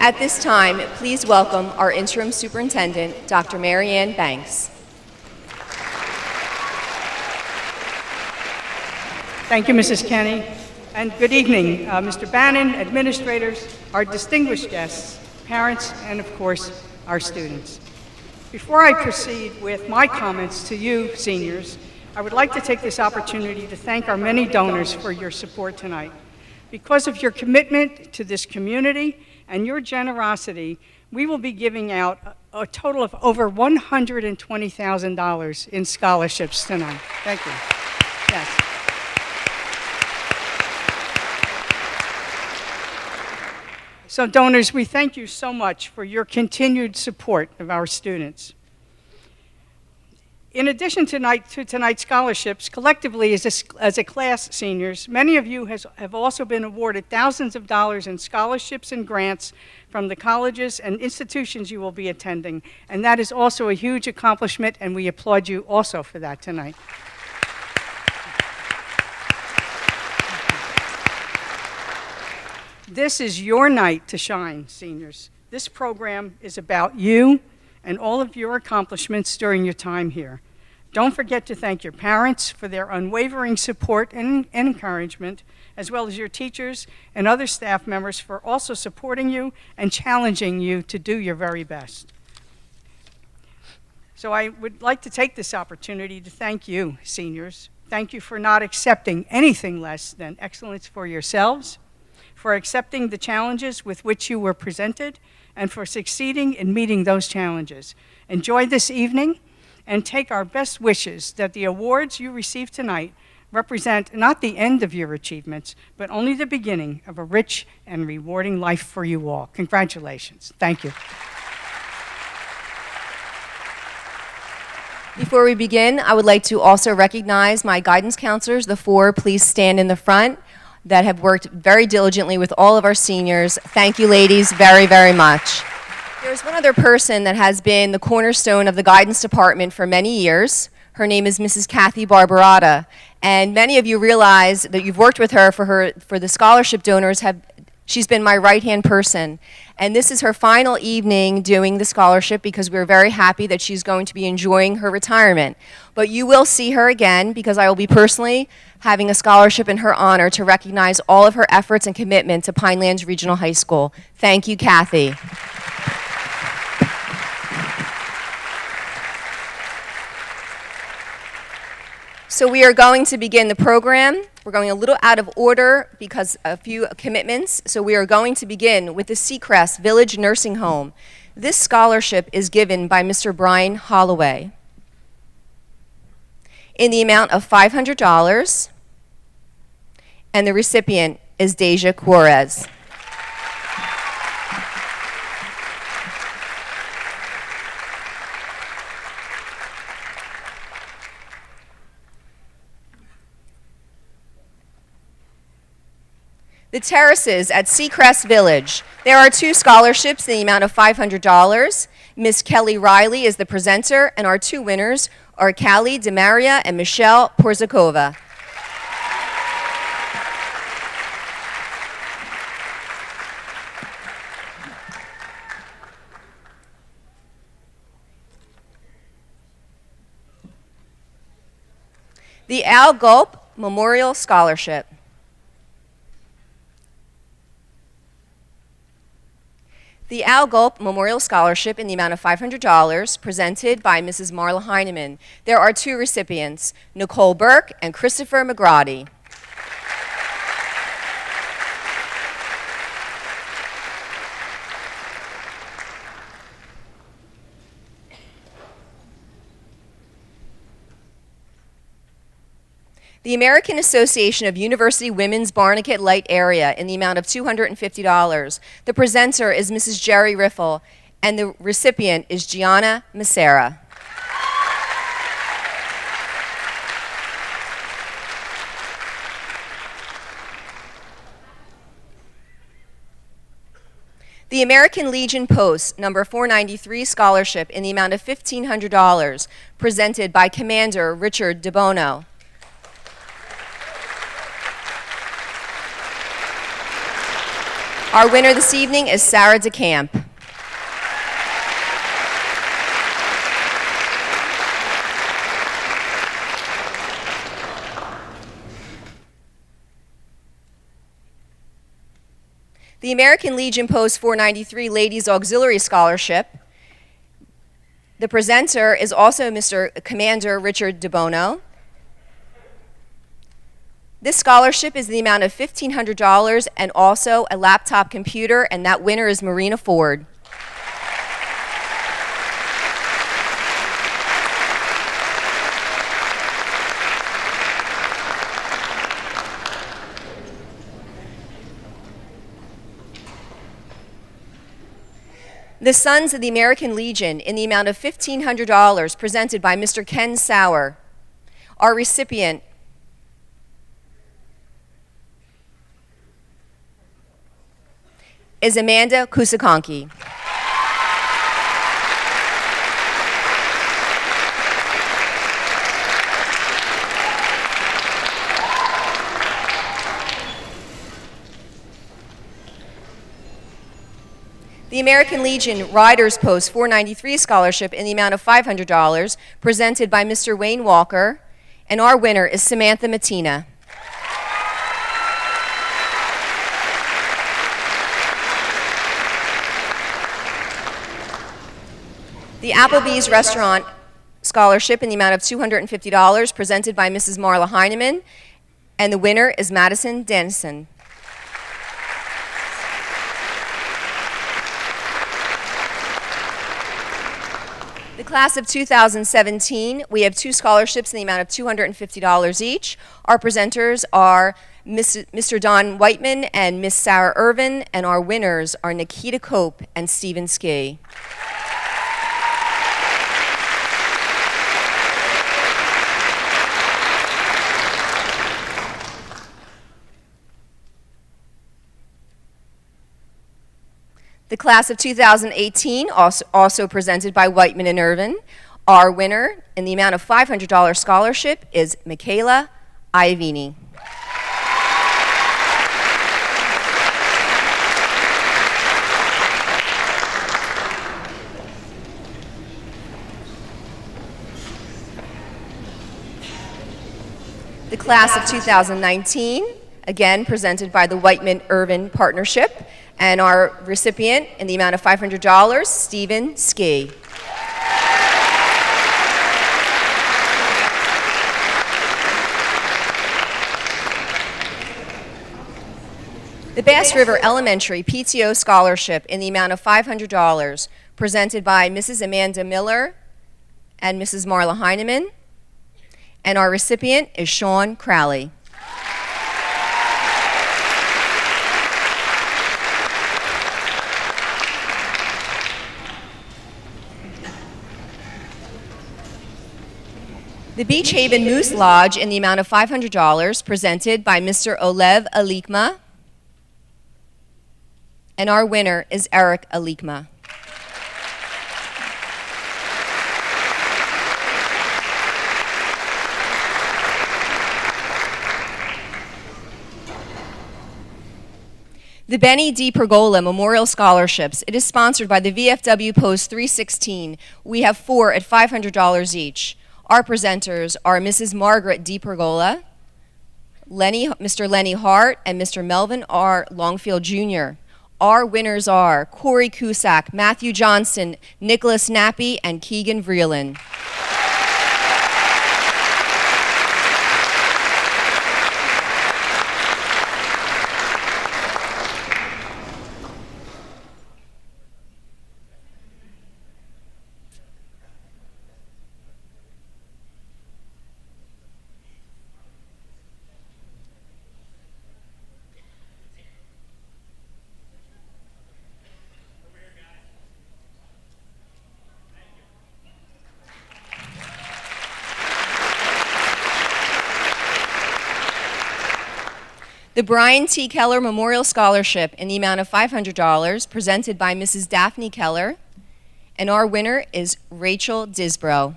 At this time, please welcome our interim superintendent, Dr. Mary Ann Banks. Thank you, Mrs. Kenny, and good evening, Mr. Bannon, administrators, our distinguished guests, parents, and of course, our students. Before I proceed with my comments to you, seniors, I would like to take this opportunity to thank our many donors for your support tonight. Because of your commitment to this community and your generosity, we will be giving out a total of over $120,000 in scholarships tonight. Thank you. Yes. So donors, we thank you so much for your continued support of our students. In addition to tonight's scholarships, collectively as a class, seniors, many of you have also been awarded thousands of dollars in scholarships and grants from the colleges and institutions you will be attending, and that is also a huge accomplishment, and we applaud you also for that tonight. This is your night to shine, seniors. This program is about you and all of your accomplishments during your time here. Don't forget to thank your parents for their unwavering support and encouragement, as well as your teachers and other staff members for also supporting you and challenging you to do your very best. So I would like to take this opportunity to thank you, seniors. Thank you for not accepting anything less than excellence for yourselves, for accepting the challenges with which you were presented, and for succeeding in meeting those challenges. Enjoy this evening and take our best wishes that the awards you receive tonight represent not the end of your achievements, but only the beginning of a rich and rewarding life for you all. Congratulations. Thank you. Before we begin, I would like to also recognize my guidance counselors. The four, please stand in the front, that have worked very diligently with all of our seniors. Thank you, ladies, very, very much. There's one other person that has been the cornerstone of the guidance department for many years. Her name is Mrs. Kathy Barbarata, and many of you realize that you've worked with her for the scholarship donors. She's been my right-hand person, and this is her final evening doing the scholarship because we're very happy that she's going to be enjoying her retirement. But you will see her again because I will be personally having a scholarship in her honor to recognize all of her efforts and commitment to Pinelands Regional High School. Thank you, Kathy. So we are going to begin the program. We're going a little out of order because a few commitments. So we are going to begin with the Seacrest Village Nursing Home. This scholarship is given by Mr. Brian Holloway in the amount of $500, and the recipient is Deja Juarez. The Terraces at Seacrest Village. There are two scholarships in the amount of $500. Miss Kelly Riley is the presenter, and our two winners are Callie DeMaria and Michelle Porzakova. The Al Gulp Memorial Scholarship. The Al Gulp Memorial Scholarship in the amount of $500 presented by Mrs. Marla Heineman. There are two recipients, Nicole Burke and Christopher McGrady. The American Association of University Women's Barnegat Light Area in the amount of $250. The presenter is Mrs. Jerry Riffle, and the recipient is Gianna Macera. The American Legion Post, number 493 scholarship in the amount of $1,500, presented by Commander Richard DeBono. Our winner this evening is Sarah DeCamp. The American Legion Post 493 Ladies Auxiliary Scholarship. The presenter is also Mr. Commander Richard DeBono. This scholarship is the amount of $1,500 and also a laptop computer, and that winner is Marina Ford. The Sons of the American Legion in the amount of $1,500 presented by Mr. Ken Sauer. Our recipient is Amanda Kusakonki. The American Legion Riders Post 493 Scholarship in the amount of $500 presented by Mr. Wayne Walker, and our winner is Samantha Matina. The Applebee's Restaurant Scholarship in the amount of $250 presented by Mrs. Marla Heineman, and the winner is Madison Dennison. The class of 2017, we have 2 scholarships in the amount of $250 each. Our presenters are Mr. Don Whiteman and Miss Sarah Irvin, and our winners are Nikita Cope and Stephen Ski. The class of 2018, also presented by Whiteman and Irvin. Our winner in the amount of $500 scholarship is Michaela Iovini. The class of 2019, again presented by the Whiteman-Irvin Partnership, and our recipient in the amount of $500, Stephen Ski. The Bass River Elementary PTO Scholarship in the amount of $500, presented by Mrs. Amanda Miller and Mrs. Marla Heineman, and our recipient is Sean Crowley. The Beach Haven Moose Lodge in the amount of $500, presented by Mr. Olev Alikma, and our winner is Eric Alikma. The Benny D. Pergola Memorial Scholarships. It is sponsored by the VFW Post 316. We have 4 at $500 each. Our presenters are Mrs. Margaret D. Pergola, Mr. Lenny Hart, and Mr. Melvin R. Longfield Jr. Our winners are Corey Cusack, Matthew Johnson, Nicholas Nappy, and Keegan Vreeland. The Brian T. Keller Memorial Scholarship in the amount of $500, presented by Mrs. Daphne Keller, and our winner is Rachel Disbrow.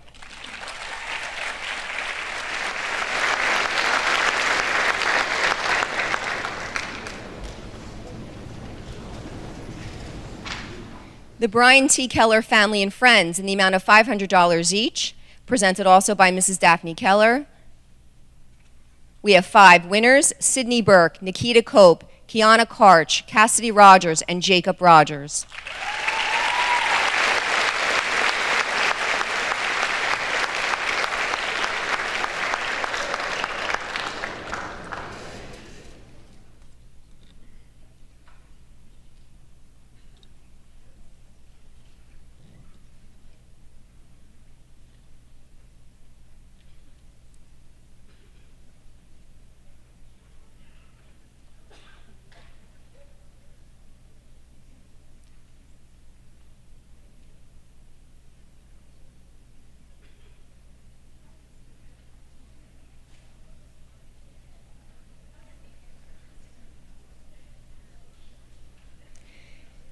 The Brian T. Keller family and friends in the amount of $500 each, presented also by Mrs. Daphne Keller. We have 5 winners: Sydney Burke, Nikita Cope, Kiana Karch, Cassidy Rogers, and Jacob Rogers.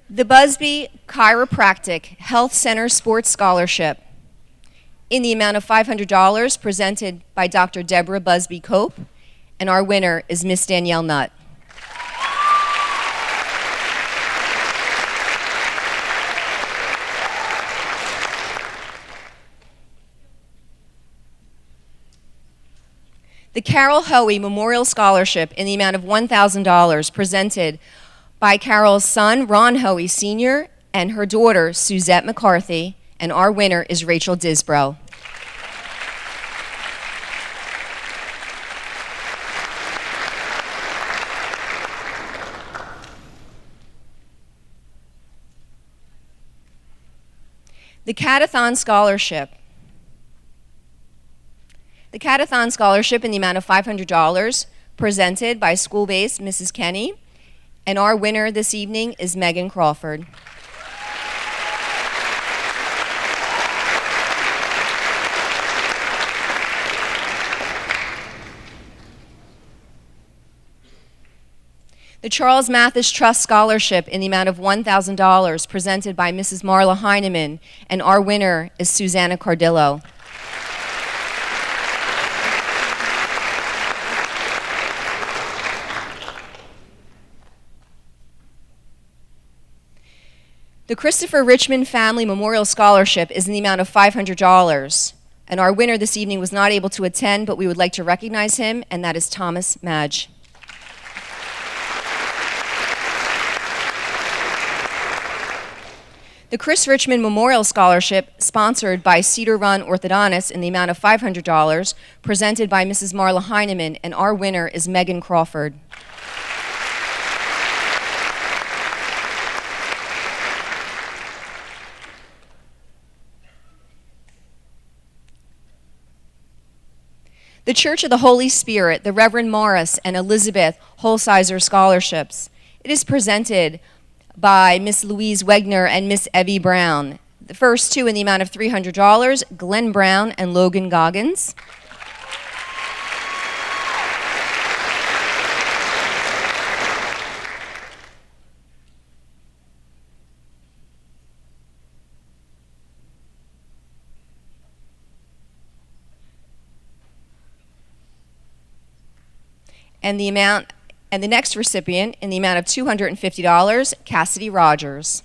The Busby Chiropractic Health Center Sports Scholarship in the amount of $500, presented by Dr. Deborah Busby Cope, and our winner is Miss Danielle Nutt. The Carol Hoey Memorial Scholarship in the amount of $1,000, presented by Carol's son, Ron Hoey Sr., and her daughter, Suzette McCarthy, and our winner is Rachel Disbrow. The Catathon Scholarship. The Catathon Scholarship in the amount of $500, presented by school-based Mrs. Kenny, and our winner this evening is Megan Crawford. The Charles Mathis Trust Scholarship in the amount of $1,000, presented by Mrs. Marla Heineman, and our winner is Susanna Cardillo. The Christopher Richmond Family Memorial Scholarship is in the amount of $500, and our winner this evening was not able to attend, but we would like to recognize him, and that is Thomas Madge. The Chris Richmond Memorial Scholarship, sponsored by Cedar Run Orthodontists in the amount of $500, presented by Mrs. Marla Heineman, and our winner is Megan Crawford. The Church of the Holy Spirit, the Reverend Morris and Elizabeth Holsizer Scholarships. It is presented by Miss Louise Wegner and Miss Evie Brown. The first 2 in the amount of $300, Glenn Brown and Logan Goggins. And the next recipient in the amount of $250, Cassidy Rogers.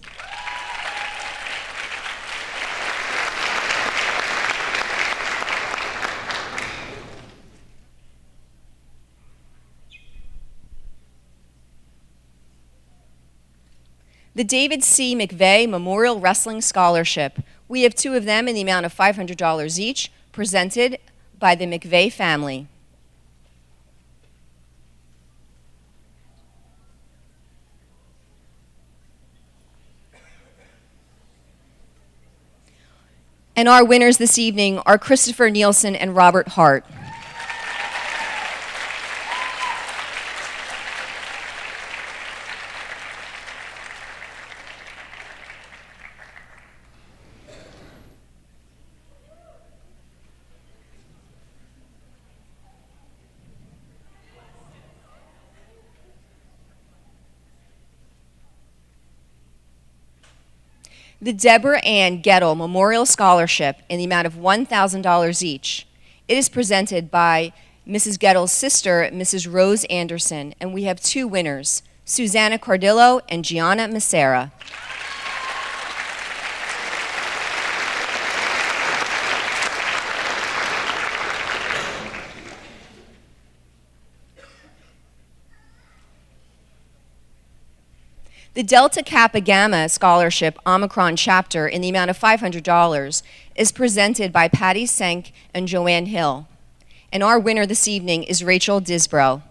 The David C. McVeigh Memorial Wrestling Scholarship. We have 2 of them in the amount of $500 each, presented by the McVeigh family. And our winners this evening are Christopher Nielsen and Robert Hart. The Deborah Ann Gettle Memorial Scholarship in the amount of $1,000 each. It is presented by Mrs. Gettle's sister, Mrs. Rose Anderson, and we have 2 winners, Susanna Cardillo and Gianna Macera. The Delta Kappa Gamma Scholarship Omicron Chapter in the amount of $500 is presented by Patty Senk and Joanne Hill. And our winner this evening is Rachel Disbrow.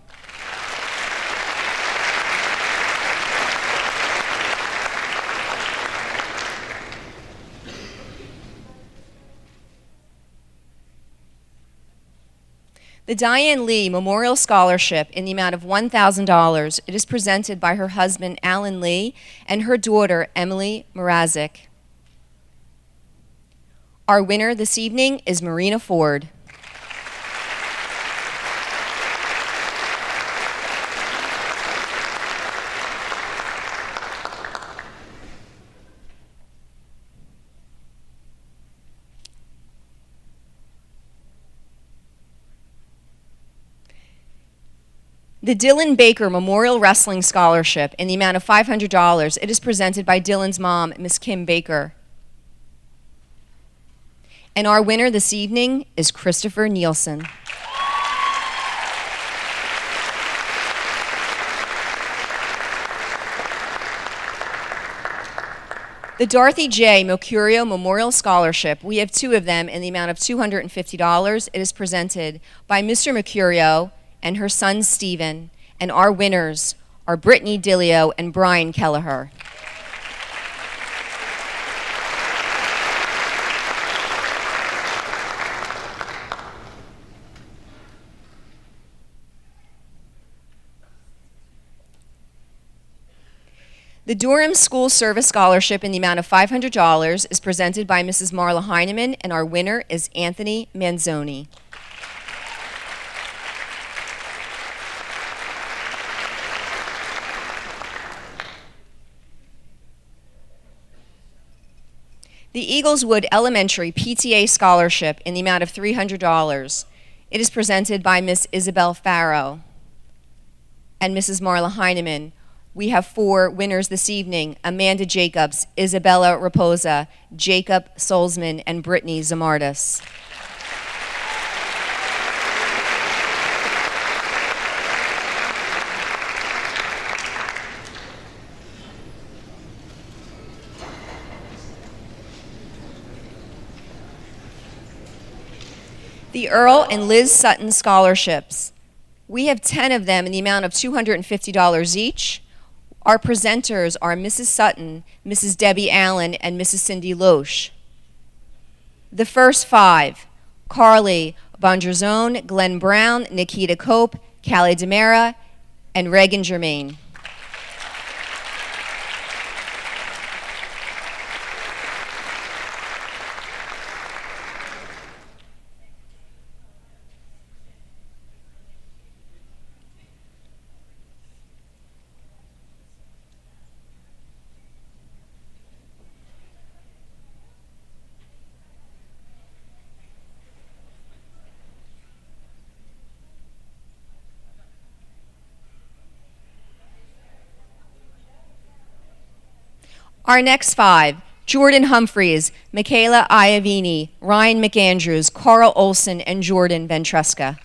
The Diane Lee Memorial Scholarship in the amount of $1,000. It is presented by her husband, Alan Lee, and her daughter, Emily Mrazek. Our winner this evening is Marina Ford. The Dylan Baker Memorial Wrestling Scholarship in the amount of $500. It is presented by Dylan's mom, Miss Kim Baker. And our winner this evening is Christopher Nielsen. The Dorothy J. Mercurio Memorial Scholarship, we have two of them in the amount of $250. It is presented by Mr. Mercurio and her son Stephen, and our winners are Brittany Dillio and Brian Kelleher. The Durham School Service Scholarship in the amount of $500 is presented by Mrs. Marla Heineman, and our winner is Anthony Manzoni. The Eagleswood Elementary PTA Scholarship in the amount of $300. It is presented by Miss Isabel Farrow and Mrs. Marla Heineman. We have four winners this evening: Amanda Jacobs, Isabella Raposa, Jacob Solzman, and Brittany Zamardis. The Earl and Liz Sutton Scholarships. We have 10 of them in the amount of $250 each. Our presenters are Mrs. Sutton, Mrs. Debbie Allen, and Mrs. Cindy Loesch. The first five: Carly Bongerzone, Glenn Brown, Nikita Cope, Callie DeMera, and Reagan Germain. Our next five: Jordan Humphreys, Michaela Iavini, Ryan McAndrews, Carl Olson, and Jordan Ventresca.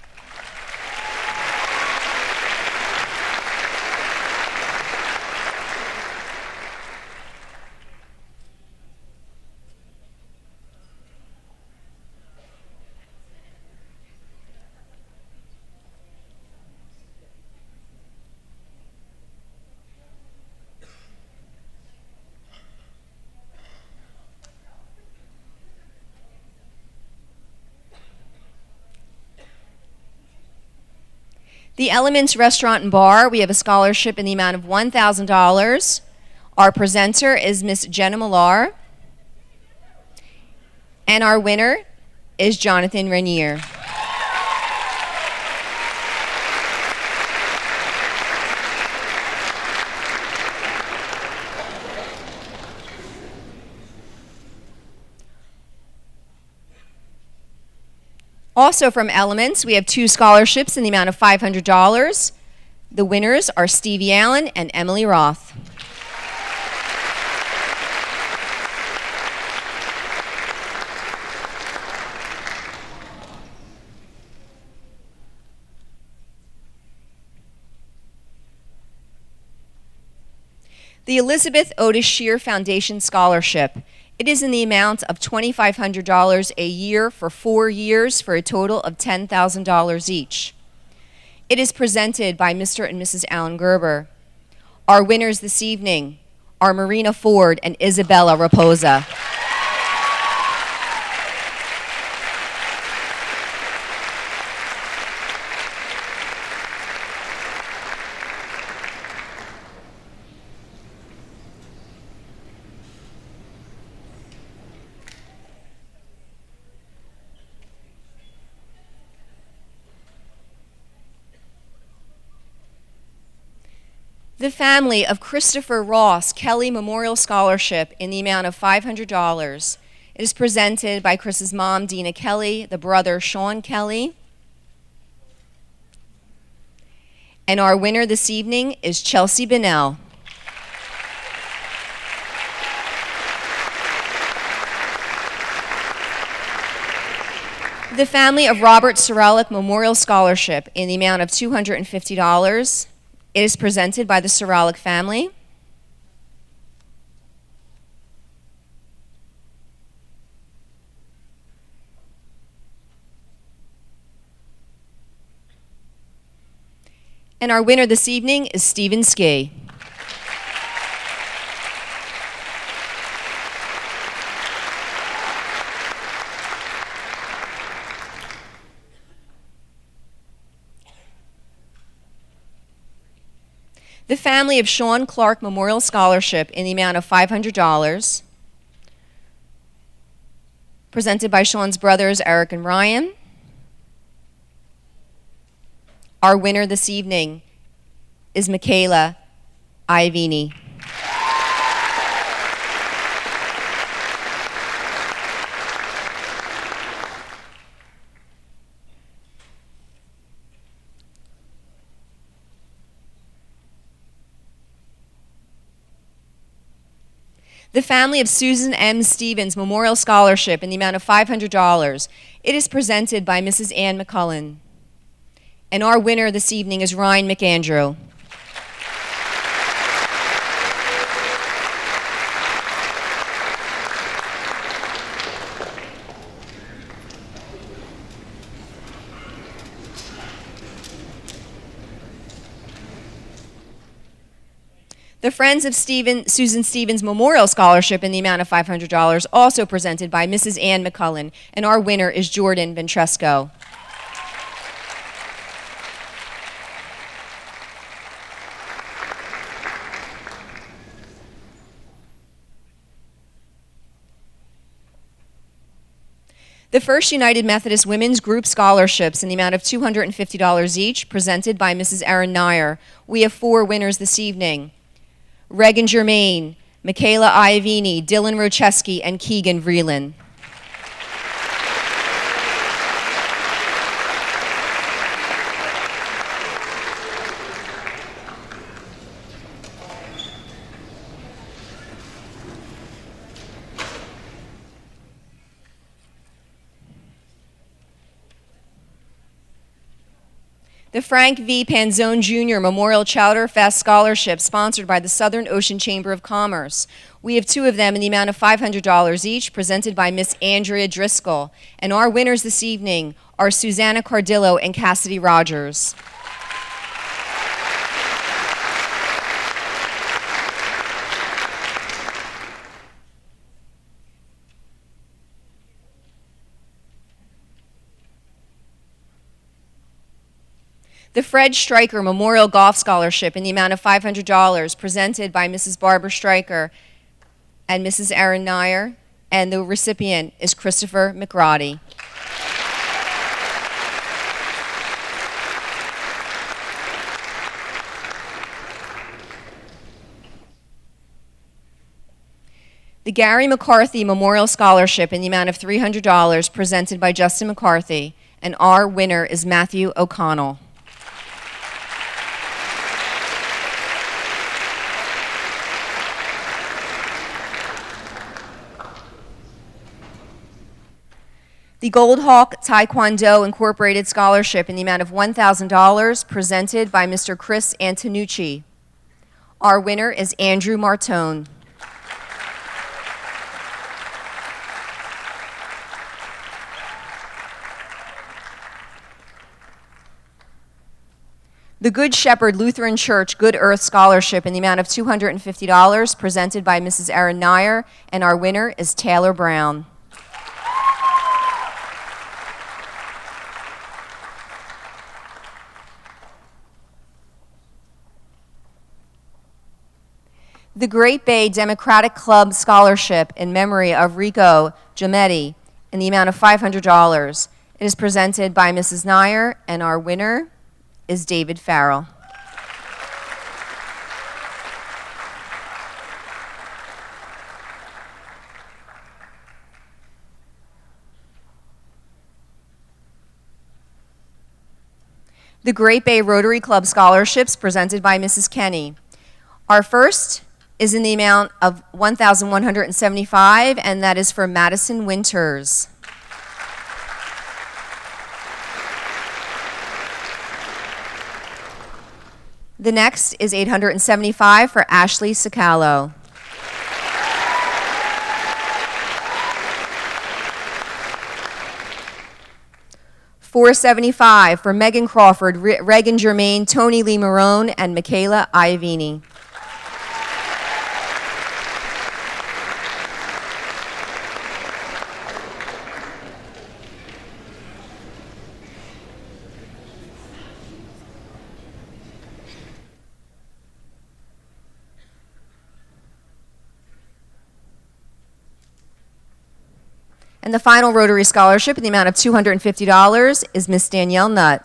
The Elements Restaurant and Bar, we have a scholarship in the amount of $1,000. Our presenter is Miss Jenna Millar. And our winner is Jonathan Renier. Also from Elements, we have two scholarships in the amount of $500. The winners are Stevie Allen and Emily Roth. The Elizabeth Otis Shear Foundation Scholarship. It is in the amount of $2,500 a year for 4 years for a total of $10,000 each. It is presented by Mr. and Mrs. Alan Gerber. Our winners this evening are Marina Ford and Isabella Raposa. The family of Christopher Ross Kelly Memorial Scholarship in the amount of $500. It is presented by Chris's mom, Dina Kelly, the brother, Sean Kelly. And our winner this evening is Chelsea Bennell. The family of Robert Sorelic Memorial Scholarship in the amount of $250. It is presented by the Sorelic family. And our winner this evening is Stephen Ski. The family of Sean Clark Memorial Scholarship in the amount of $500, presented by Sean's brothers, Eric and Ryan. Our winner this evening is Michaela Iovini. The family of Susan M. Stevens Memorial Scholarship in the amount of $500. It is presented by Mrs. Ann McCullen. And our winner this evening is Ryan McAndrew. The Friends of Susan Stevens Memorial Scholarship in the amount of $500, also presented by Mrs. Ann McCullen, and our winner is Jordan Ventresco. The First United Methodist Women's Group Scholarships in the amount of $250 each, presented by Mrs. Erin Nyer. We have 4 winners this evening: Regan Germain, Michaela Iovini, Dylan Rocheski, and Keegan Vreeland. The Frank V. Panzone Jr. Memorial Chowder Fest Scholarship, sponsored by the Southern Ocean Chamber of Commerce. We have 2 of them in the amount of $500 each, presented by Miss Andrea Driscoll. And our winners this evening are Susanna Cardillo and Cassidy Rogers. The Fred Stryker Memorial Golf Scholarship in the amount of $500, presented by Mrs. Barbara Stryker and Mrs. Erin Nyer, and the recipient is Christopher McRotty. The Gary McCarthy Memorial Scholarship in the amount of $300, presented by Justin McCarthy, and our winner is Matthew O'Connell. The Gold Hawk Taekwondo Incorporated Scholarship in the amount of $1,000, presented by Mr. Chris Antonucci. Our winner is Andrew Martone. The Good Shepherd Lutheran Church Good Earth Scholarship in the amount of $250 presented by Mrs. Erin Nyer, and our winner is Taylor Brown. The Great Bay Democratic Club Scholarship in memory of Rico Giametti in the amount of $500. It is presented by Mrs. Nyer, and our winner is David Farrell. The Great Bay Rotary Club Scholarships presented by Mrs. Kenny. Our first is in the amount of $1,175, and that is for Madison Winters. The next is $875 for Ashley Sicalo. $475 for Megan Crawford, Reagan Germain, Tony Lee Marone, and Michaela Iovini. And the final Rotary Scholarship in the amount of $250 is Miss Danielle Nutt.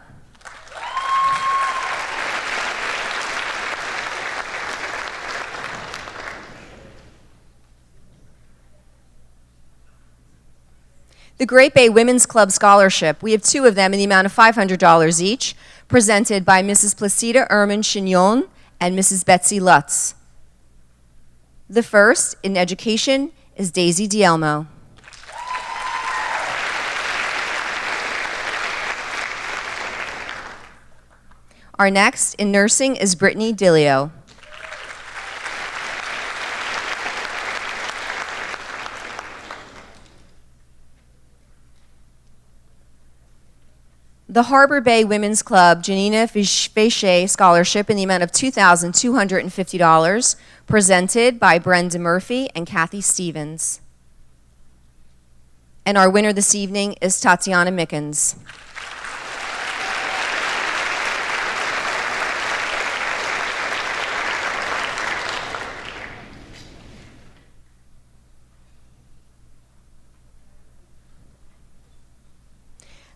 The Great Bay Women's Club Scholarship, we have two of them in the amount of $500 each, presented by Mrs. Placida Erman Chignon and Mrs. Betsy Lutz. The first, in education, is Daisy Dielmo. Our next in nursing is Brittany Dillio. The Harbor Bay Women's Club Janina Fechet Scholarship in the amount of $2,250, presented by Brenda Murphy and Kathy Stevens. And our winner this evening is Tatiana Mickens.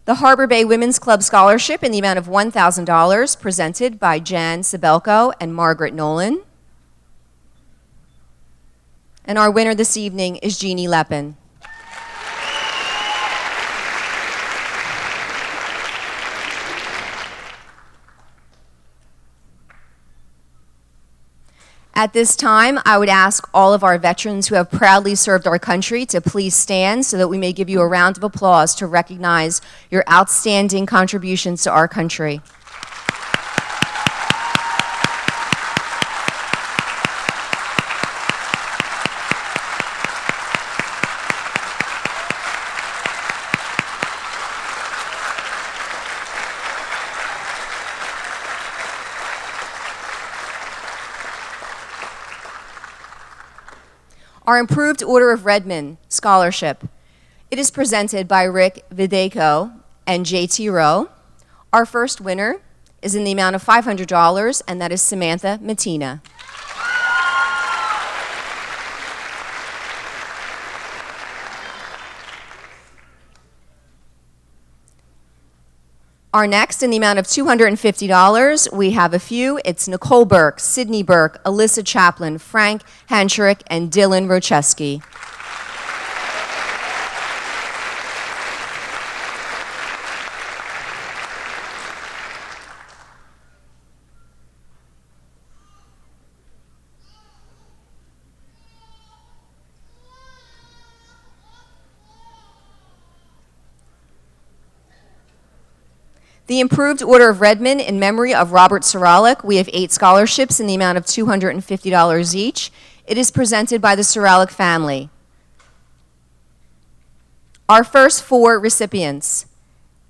The Harbor Bay Women's Club Scholarship in the amount of $1,000, presented by Jan Sibelko and Margaret Nolan. And our winner this evening is Jeannie Leppin. At this time, I would ask all of our veterans who have proudly served our country to please stand so that we may give you a round of applause to recognize your outstanding contributions to our country. Our Improved Order of Redmond Scholarship. It is presented by Rick Videco and J.T. Rowe. Our first winner is in the amount of $500, and that is Samantha Mattina. Our next, in the amount of $250, we have a few. It's Nicole Burke, Sydney Burke, Alyssa Chaplin, Frank Hancherick, and Dylan Rocheski. The Improved Order of Redmond in memory of Robert Soralik. We have 8 scholarships in the amount of $250 each. It is presented by the Soralik family. Our first 4 recipients: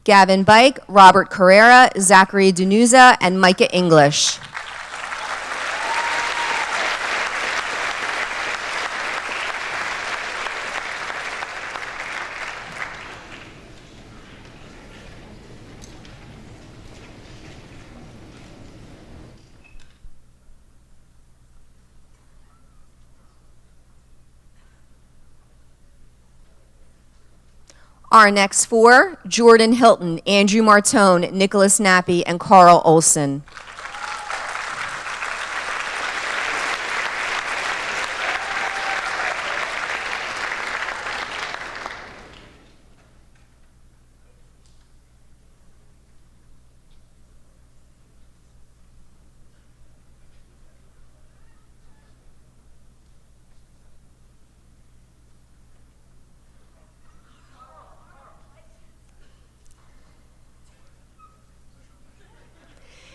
Gavin Bike, Robert Carrera, Zachary Denuza, and Micah English. Our next 4, Jordan Hilton, Andrew Martone, Nicholas Nappy, and Carl Olson.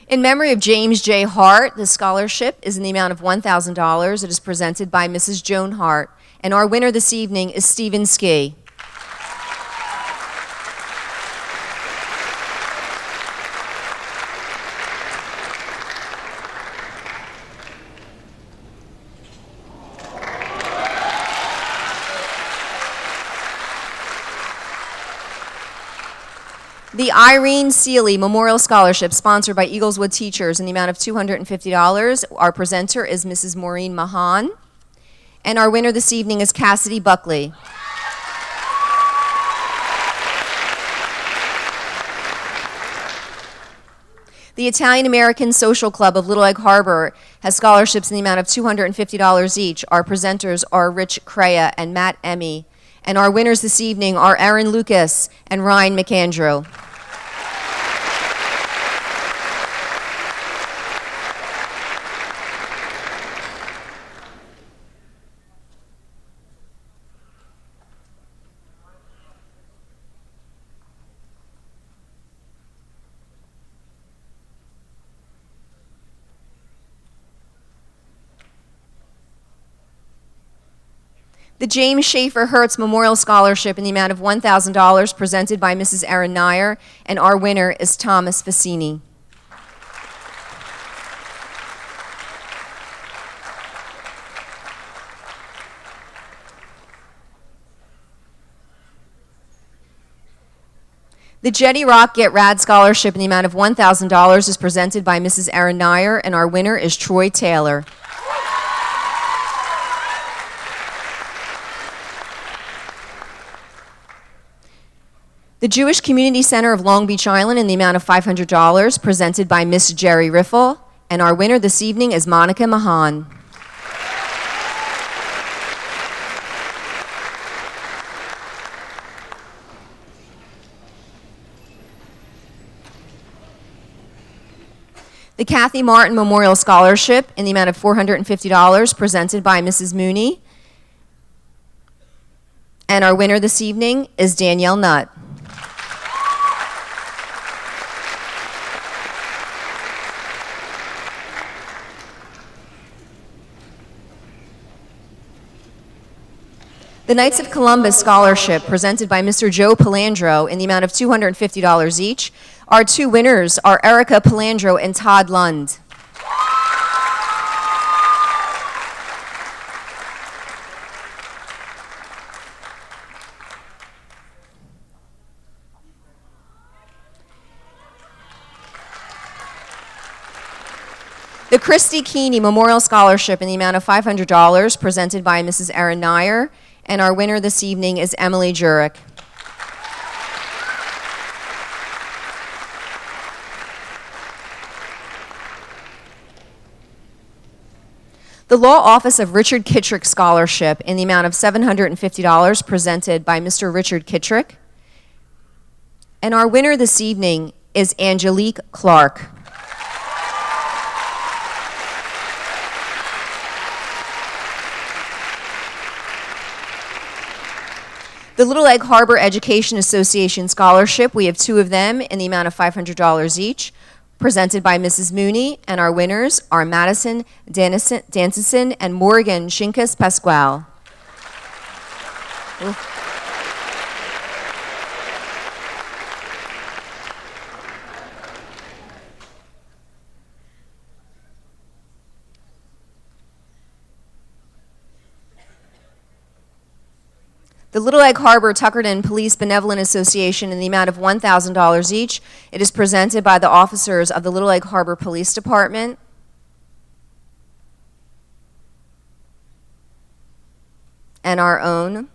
In memory of James J. Hart, the scholarship is in the amount of $1,000. It is presented by Mrs. Joan Hart. And our winner this evening is Stephen Ski. The Irene Seeley Memorial Scholarship, sponsored by Eagleswood Teachers in the amount of $250. Our presenter is Mrs. Maureen Mahan. And our winner this evening is Cassidy Buckley. The Italian American Social Club of Little Egg Harbor has scholarships in the amount of $250 each. Our presenters are Rich Crea and Matt Emmy. And our winners this evening are Aaron Lucas and Ryan McAndrew. The James Schaefer Hertz Memorial Scholarship in the amount of $1,000 presented by Mrs. Erin Nyer, and our winner is Thomas Fassini. The Jetty Rock Get Rad Scholarship in the amount of $1,000 is presented by Mrs. Erin Nyer, and our winner is Troy Taylor. The Jewish Community Center of Long Beach Island in the amount of $500, presented by Miss Jerry Riffle, and our winner this evening is Monica Mahan. The Kathy Martin Memorial Scholarship in the amount of $450, presented by Mrs. Mooney, and our winner this evening is Danielle Nutt. The Knights of Columbus Scholarship, presented by Mr. Joe Palandro in the amount of $250 each. Our 2 winners are Erica Palandro and Todd Lund. The Christy Keeney Memorial Scholarship in the amount of $500, presented by Mrs. Erin Nyer, and our winner this evening is Emily Jurek. The Law Office of Richard Kittrick Scholarship in the amount of $750, presented by Mr. Richard Kittrick, and our winner this evening is Angelique Clark. The Little Egg Harbor Education Association Scholarship, we have two of them in the amount of $500 each, presented by Mrs. Mooney, and our winners are Madison Danson and Morgan Shinkas Pasquale. The Little Egg Harbor Tuckerton Police Benevolent Association in the amount of $1,000 each. It is presented by the officers of the Little Egg Harbor Police Department. And our own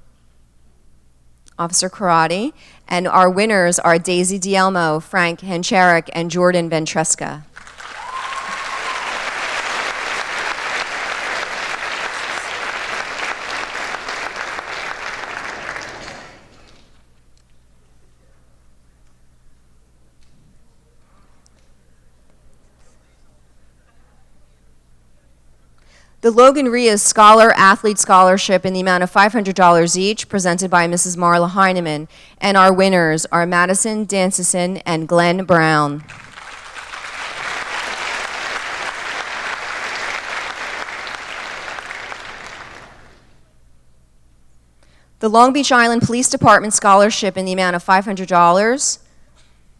Officer Karate. And our winners are Daisy Dielmo, Frank Hencherek, and Jordan Ventresca. The Logan Rios Scholar Athlete Scholarship in the amount of $500 each, presented by Mrs. Marla Heineman. And our winners are Madison Danson and Glenn Brown. The Long Beach Island Police Department Scholarship in the amount of $500,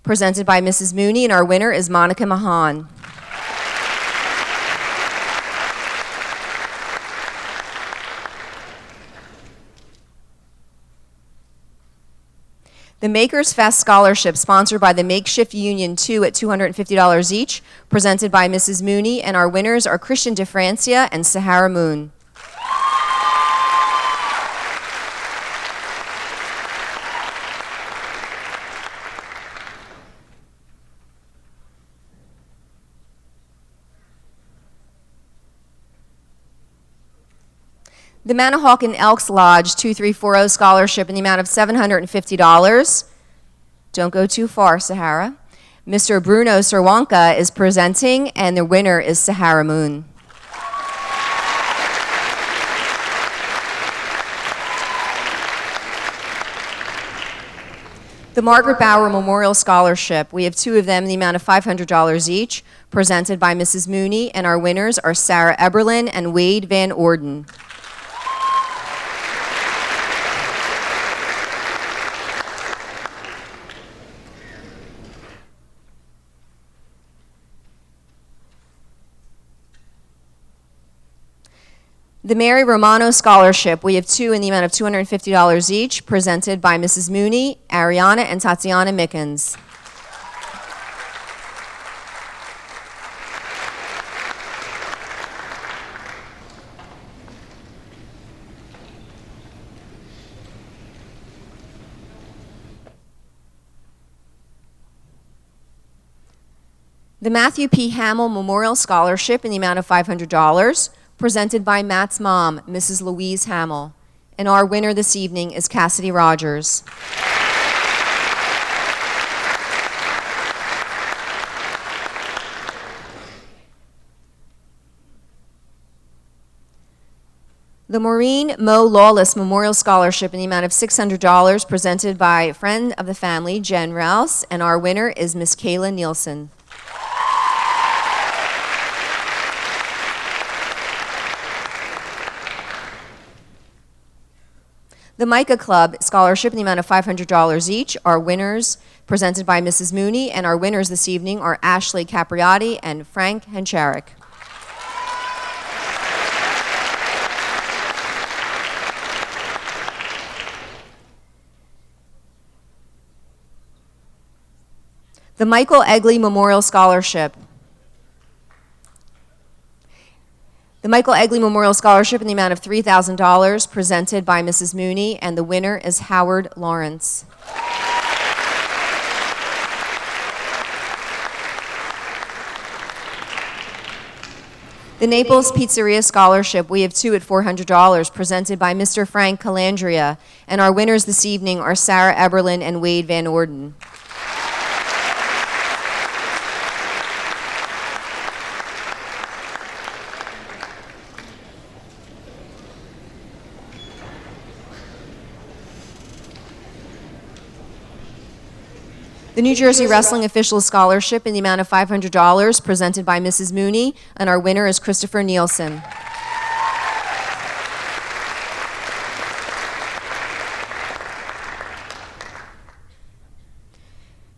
presented by Mrs. Mooney, and our winner is Monica Mahan. The Makers Fest Scholarship, sponsored by the Makeshift Union 2 at $250 each, presented by Mrs. Mooney, and our winners are Christian DeFrancia and Sahara Moon. The Manahawkin Elks Lodge 2340 Scholarship in the amount of $750. Don't go too far, Sahara. Mr. Bruno Serwanka is presenting, and the winner is Sahara Moon. The Margaret Bauer Memorial Scholarship, we have two of them in the amount of $500 each, presented by Mrs. Mooney, and our winners are Sarah Eberlin and Wade Van Orden. The Mary Romano Scholarship, we have two in the amount of $250 each, presented by Mrs. Mooney, Ariana, and Tatiana Mickens. The Matthew P. Hamill Memorial Scholarship in the amount of $500, presented by Matt's mom, Mrs. Louise Hamill. And our winner this evening is Cassidy Rogers. The Maureen Mo Lawless Memorial Scholarship in the amount of $600, presented by a friend of the family, Jen Rouse, and our winner is Miss Kayla Nielsen. The Micah Club Scholarship in the amount of $500 each. Our winners, presented by Mrs. Mooney, and our winners this evening are Ashley Capriati and Frank Hencherek. The Michael Egley Memorial Scholarship. The Michael Egley Memorial Scholarship in the amount of $3,000, presented by Mrs. Mooney, and the winner is Howard Lawrence. The Naples Pizzeria Scholarship, we have two at $400, presented by Mr. Frank Calandria, and our winners this evening are Sarah Eberlin and Wade Van Orden. The New Jersey Wrestling Officials Scholarship in the amount of $500 presented by Mrs. Mooney, and our winner is Christopher Nielsen.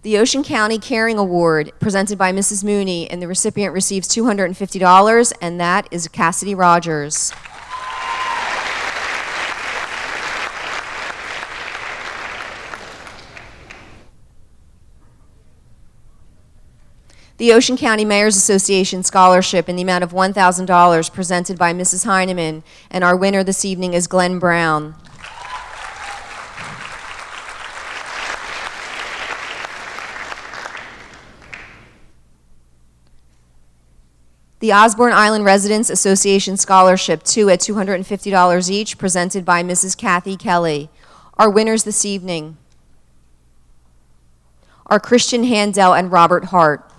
The Ocean County Caring Award presented by Mrs. Mooney, and the recipient receives $250, and that is Cassidy Rogers. The Ocean County Mayor's Association Scholarship in the amount of $1,000 presented by Mrs. Heineman, and our winner this evening is Glenn Brown. The Osborne Island Residents Association Scholarship, two at $250 each, presented by Mrs. Kathy Kelly. Our winners this evening are Christian Handel and Robert Hart.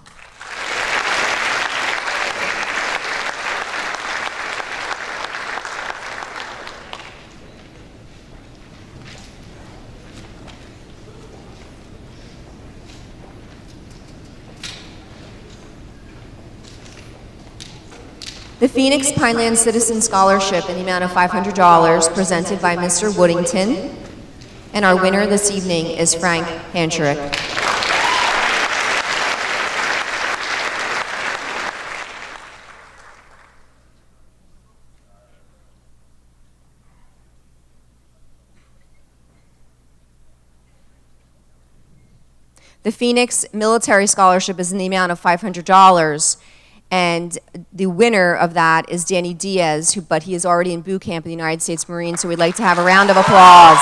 The Phoenix Pinelands Citizen Scholarship in the amount of $500 presented by Mr. Woodington, and our winner this evening is Frank Hancherick. The Phoenix Military Scholarship is in the amount of $500. And the winner of that is Danny Diaz, but he is already in boot camp in the United States Marines, so we'd like to have a round of applause.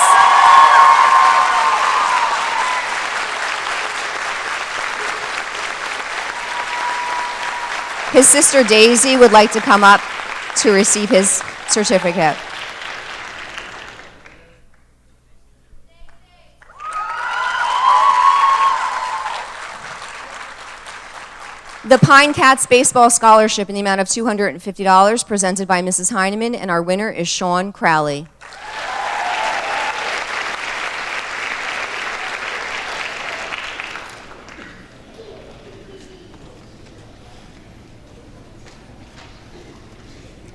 His sister Daisy would like to come up to receive his certificate. The Pine Cats Baseball Scholarship in the amount of $250 presented by Mrs. Heineman, and our winner is Sean Crowley.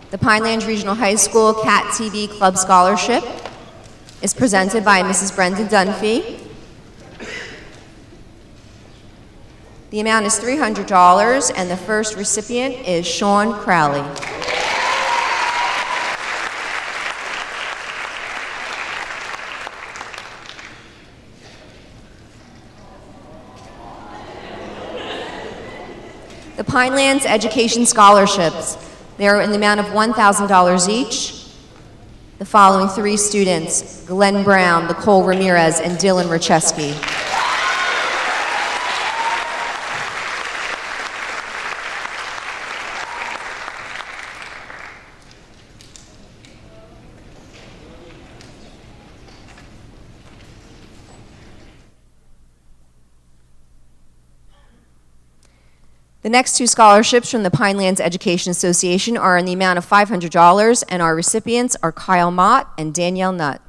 The Pinelands Regional High School WCAT-TV Club Scholarship is presented by Mrs. Brenda Dunphy. The amount is $300, and the first recipient is Sean Crowley. The Pinelands Education Scholarships, they are in the amount of $1,000 each. The following three students, Glenn Brown, Nicole Ramirez, and Dylan Racheski. The next two scholarships from the Pinelands Education Association are in the amount of $500, and our recipients are Kyle Mott and Danielle Nutt.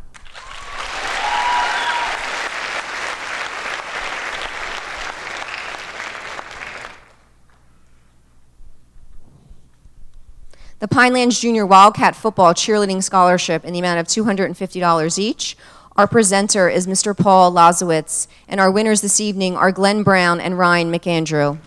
The Pinelands Junior Wildcat Football Cheerleading Scholarship in the amount of $250 each. Our presenter is Mr. Paul Lazowitz, and our winners this evening are Glenn Brown and Ryan McAndrew.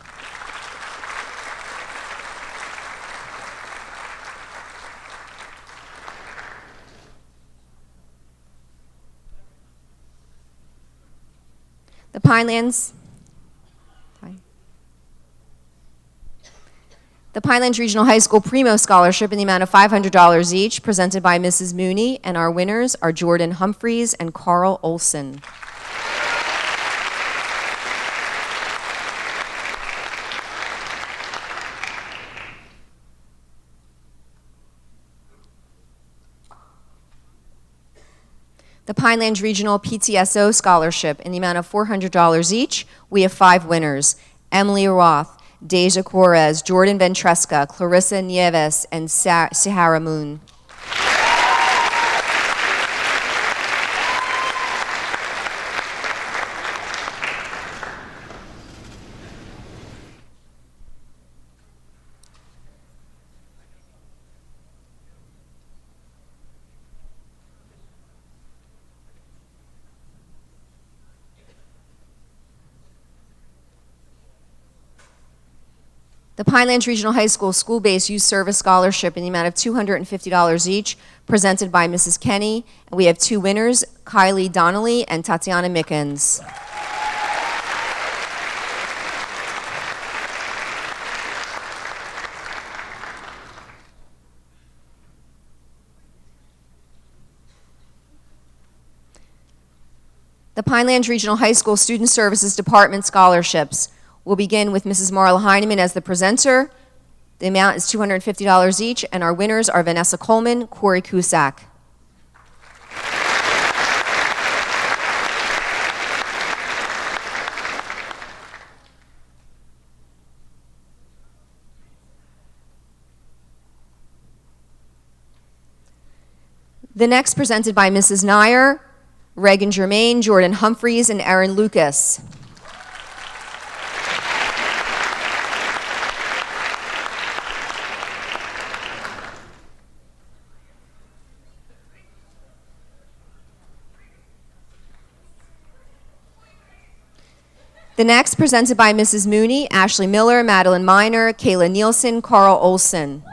The Pinelands Regional High School Primo Scholarship in the amount of $500 each, presented by Mrs. Mooney, and our winners are Jordan Humphreys and Carl Olson. The Pinelands Regional PTSO Scholarship in the amount of $400 each. We have 5 winners: Emily Roth, Deja Correz, Jordan Ventresca, Clarissa Nieves, and Sahara Moon. The Pinelands Regional High School School-Based Youth Service Scholarship in the amount of $250 each, presented by Mrs. Kenny. And we have two winners, Kylie Donnelly and Tatiana Mickens. The Pinelands Regional High School Student Services Department scholarships. We'll begin with Mrs. Marla Heineman as the presenter. The amount is $250 each, and our winners are Vanessa Coleman, Corey Cusack. The next presented by Mrs. Nyer, Reagan Germain, Jordan Humphreys, and Erin Lucas. The next presented by Mrs. Mooney, Ashley Miller, Madeline Miner, Kayla Nielsen, Carl Olson.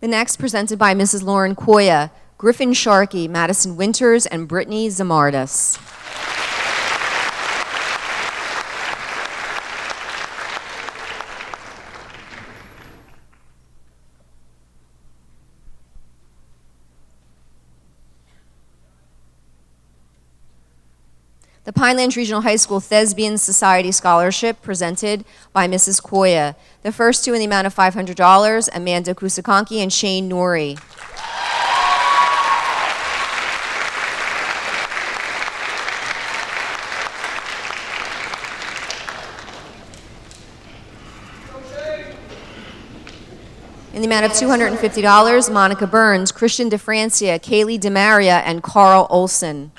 The next presented by Mrs. Lauren Koya, Griffin Sharkey, Madison Winters, and Brittany Zamardis. The Pinelands Regional High School Thespian Society Scholarship presented by Mrs. Koya. The first two in the amount of $500, Amanda Kusakonki and Shane Norrie. In the amount of $250, Monica Burns, Christian DeFrancia, Kaylee DeMaria, and Carl Olson.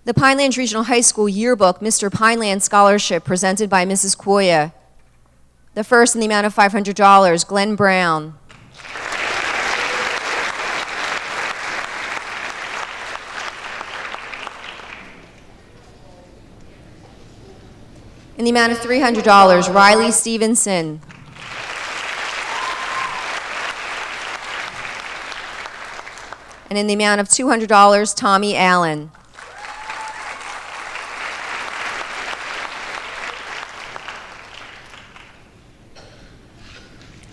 The Pinelands Regional High School Yearbook Mr. Pineland Scholarship presented by Mrs. Koya. The first in the amount of $500, Glenn Brown. In the amount of $300, Riley Stevenson. And in the amount of $200, Tommy Allen.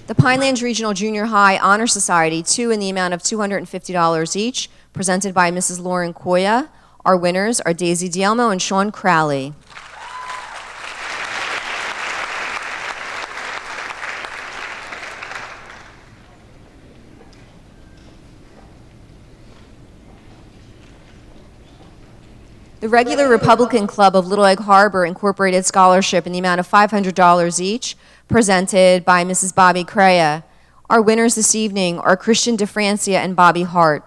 The Pinelands Regional Junior High Honor Society, two in the amount of $250 each, presented by Mrs. Lauren Koya. Our winners are Daisy Dielmo and Sean Crowley. The regular Republican Club of Little Egg Harbor Incorporated Scholarship in the amount of $500 each, presented by Mrs. Bobby Crea. Our winners this evening are Christian DeFrancia and Bobby Hart.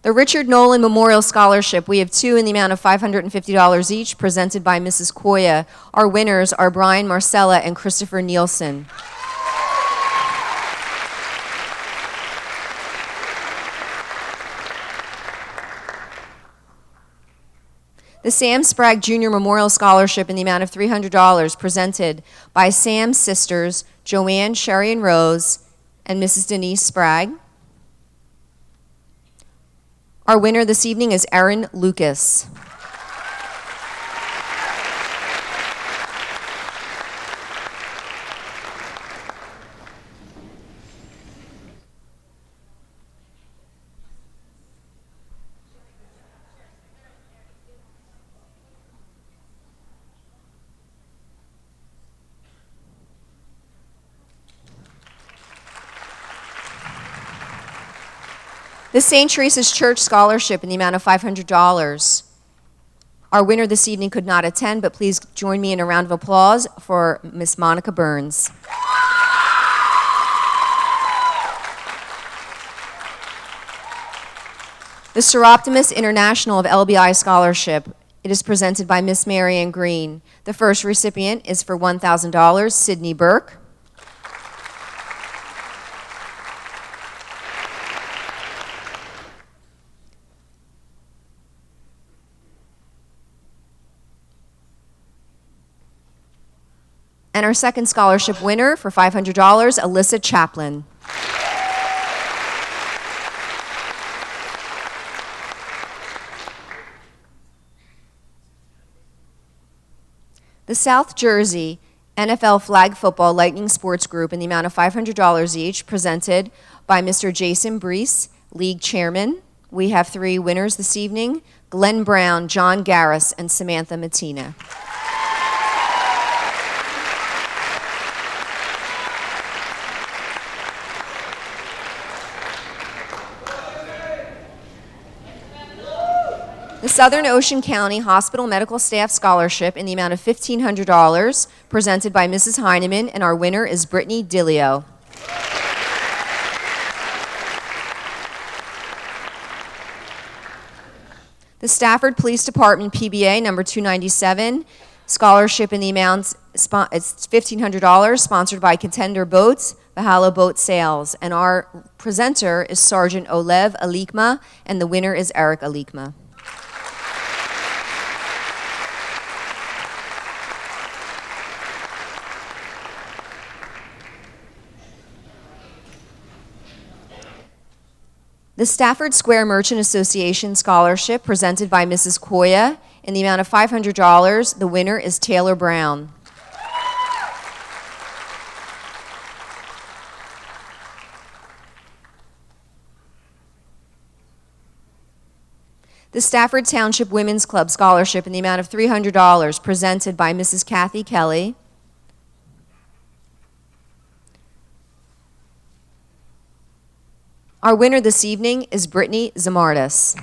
The Richard Nolan Memorial Scholarship, we have two in the amount of $550 each, presented by Mrs. Koya. Our winners are Brian Marcella and Christopher Nielsen. The Sam Sprague Jr. Memorial Scholarship in the amount of $300, presented by Sam's sisters, Joanne, Sherry, and Rose, and Mrs. Denise Sprague. Our winner this evening is Erin Lucas. The St. Teresa's Church Scholarship in the amount of $500. Our winner this evening could not attend, but please join me in a round of applause for Miss Monica Burns. The Seroptimus International of LBI Scholarship. It is presented by Miss Marianne Green. The first recipient is for $1,000, Sydney Burke. And our second scholarship winner for $500, Alyssa Chaplin. The South Jersey NFL Flag Football Lightning Sports Group in the amount of $500 each, presented by Mr. Jason Brees, League Chairman. We have three winners this evening: Glenn Brown, John Garris, and Samantha Mattina. The Southern Ocean County Hospital Medical Staff Scholarship in the amount of $1,500, presented by Mrs. Heineman, and our winner is Brittany Dillio. The Stafford Police Department PBA number 297, scholarship in the amount, it's $1,500, sponsored by Contender Boats, Valhalla Boat Sales, and our presenter is Sergeant Olev Alikma, and the winner is Eric Alikma. The Stafford Square Merchant Association Scholarship, presented by Mrs. Koya, in the amount of $500. The winner is Taylor Brown. The Stafford Township Women's Club Scholarship in the amount of $300, presented by Mrs. Kathy Kelly. Our winner this evening is Brittany Zamardis.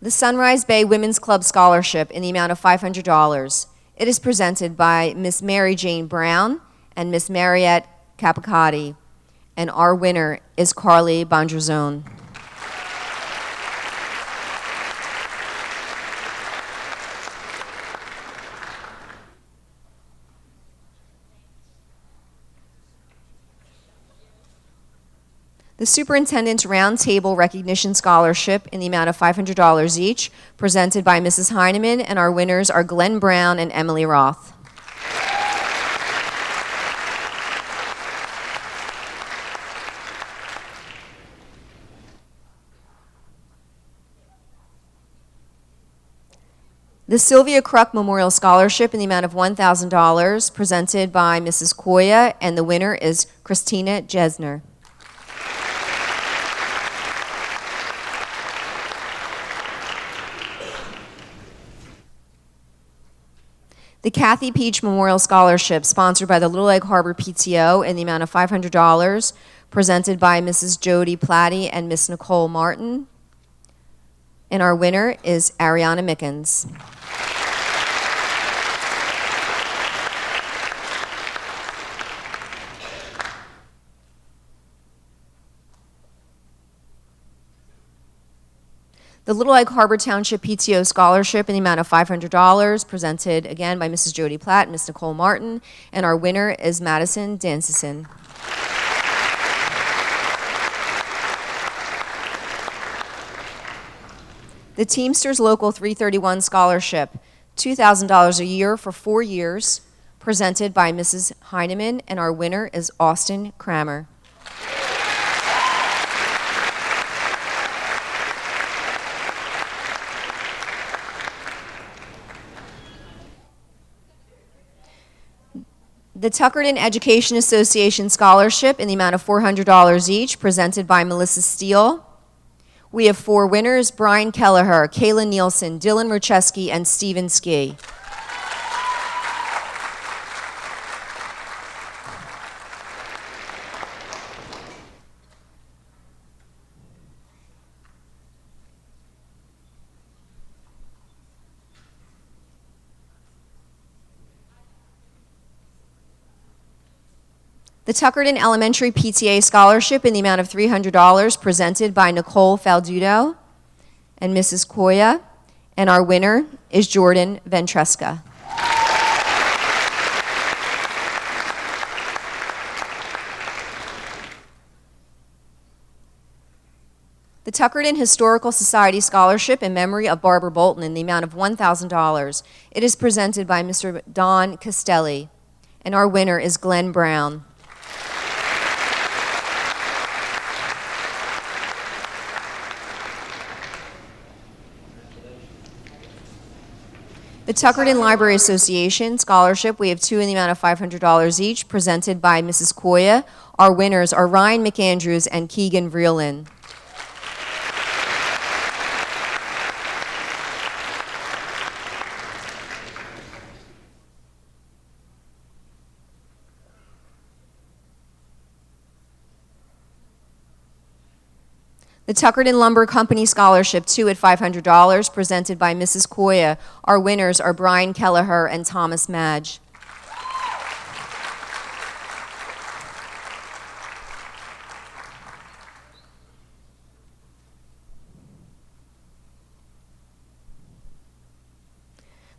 The Sunrise Bay Women's Club Scholarship in the amount of $500. It is presented by Miss Mary Jane Brown and Miss Mariette Capicotti, and our winner is Carly Bondrazone. The Superintendent's Roundtable Recognition Scholarship in the amount of $500 each, presented by Mrs. Heineman, and our winners are Glenn Brown and Emily Roth. The Sylvia Kruk Memorial Scholarship in the amount of $1,000, presented by Mrs. Koya, and the winner is Christina Jesner. The Kathy Peach Memorial Scholarship, sponsored by the Little Egg Harbor PTO, in the amount of $500, presented by Mrs. Jody Platty and Miss Nicole Martin. And our winner is Ariana Mickens. The Little Egg Harbor Township PTO Scholarship in the amount of $500, presented again by Mrs. Jody Platt and Miss Nicole Martin, and our winner is Madison Dancison. The Teamsters Local 331 Scholarship, $2,000 a year for 4 years, presented by Mrs. Heineman, and our winner is Austin Kramer. The Tuckerton Education Association Scholarship in the amount of $400 each, presented by Melissa Steele. We have 4 winners: Brian Kelleher, Kayla Nielsen, Dylan Rucheski, and Stephen Ski. The Tuckerton Elementary PTA Scholarship in the amount of $300 presented by Nicole Faldudo and Mrs. Koya, and our winner is Jordan Ventresca. The Tuckerton Historical Society Scholarship in memory of Barbara Bolton in the amount of $1,000. It is presented by Mr. Don Castelli, and our winner is Glenn Brown. The Tuckerton Library Association Scholarship, we have 2 in the amount of $500 each, presented by Mrs. Koya. Our winners are Ryan McAndrews and Keegan Vreeland. The Tuckerton Lumber Company Scholarship, 2 at $500, presented by Mrs. Koya. Our winners are Brian Kelleher and Thomas Madge.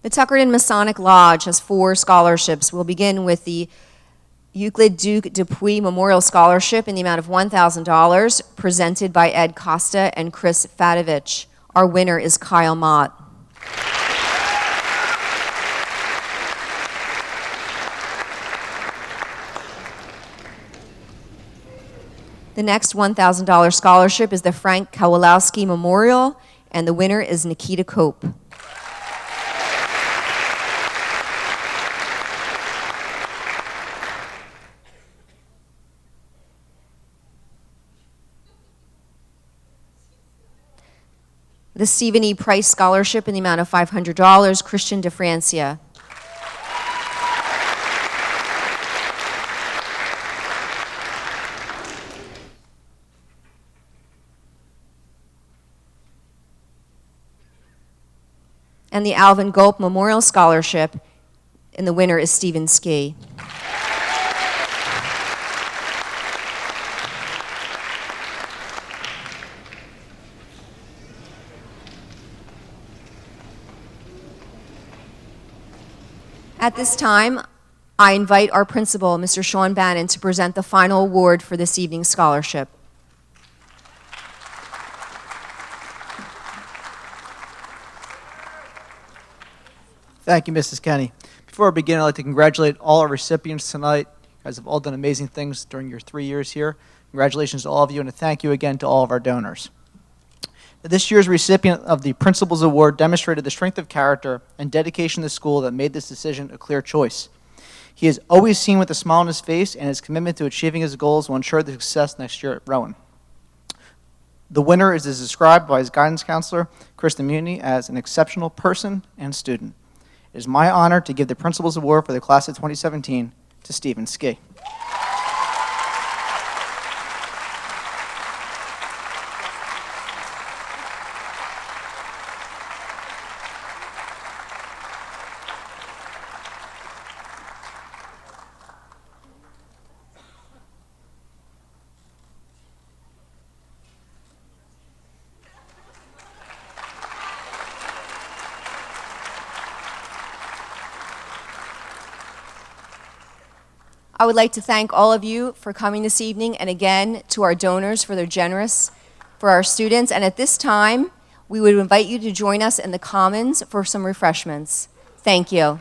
The Tuckerton Masonic Lodge has 4 scholarships. We'll begin with the Euclid Duke Dupuis Memorial Scholarship in the amount of $1,000, presented by Ed Costa and Chris Fadovich. Our winner is Kyle Mott. The next $1,000 scholarship is the Frank Kowalowski Memorial, and the winner is Nikita Cope. The Stephen E. Price Scholarship in the amount of $500, Christian DeFrancia. And the Alvin Gulp Memorial Scholarship, and the winner is Stephen Ski. At this time, I invite our principal, Mr. Sean Bannon, to present the final award for this evening's scholarship. Thank you, Mrs. Kenny. Before I begin, I'd like to congratulate all our recipients tonight. You guys have all done amazing things during your 3 years here. Congratulations to all of you, and a thank you again to all of our donors. This year's recipient of the Principal's Award demonstrated the strength of character and dedication to the school that made this decision a clear choice. He is always seen with a smile on his face, and his commitment to achieving his goals will ensure the success next year at Rowan. The winner is described by his guidance counselor, Krista Muni, as an exceptional person and student. It is my honor to give the Principal's Award for the class of 2017 to Stephen Ski. I would like to thank all of you for coming this evening, and again to our donors for their generous for our students. And at this time, we would invite you to join us in the Commons for some refreshments. Thank you.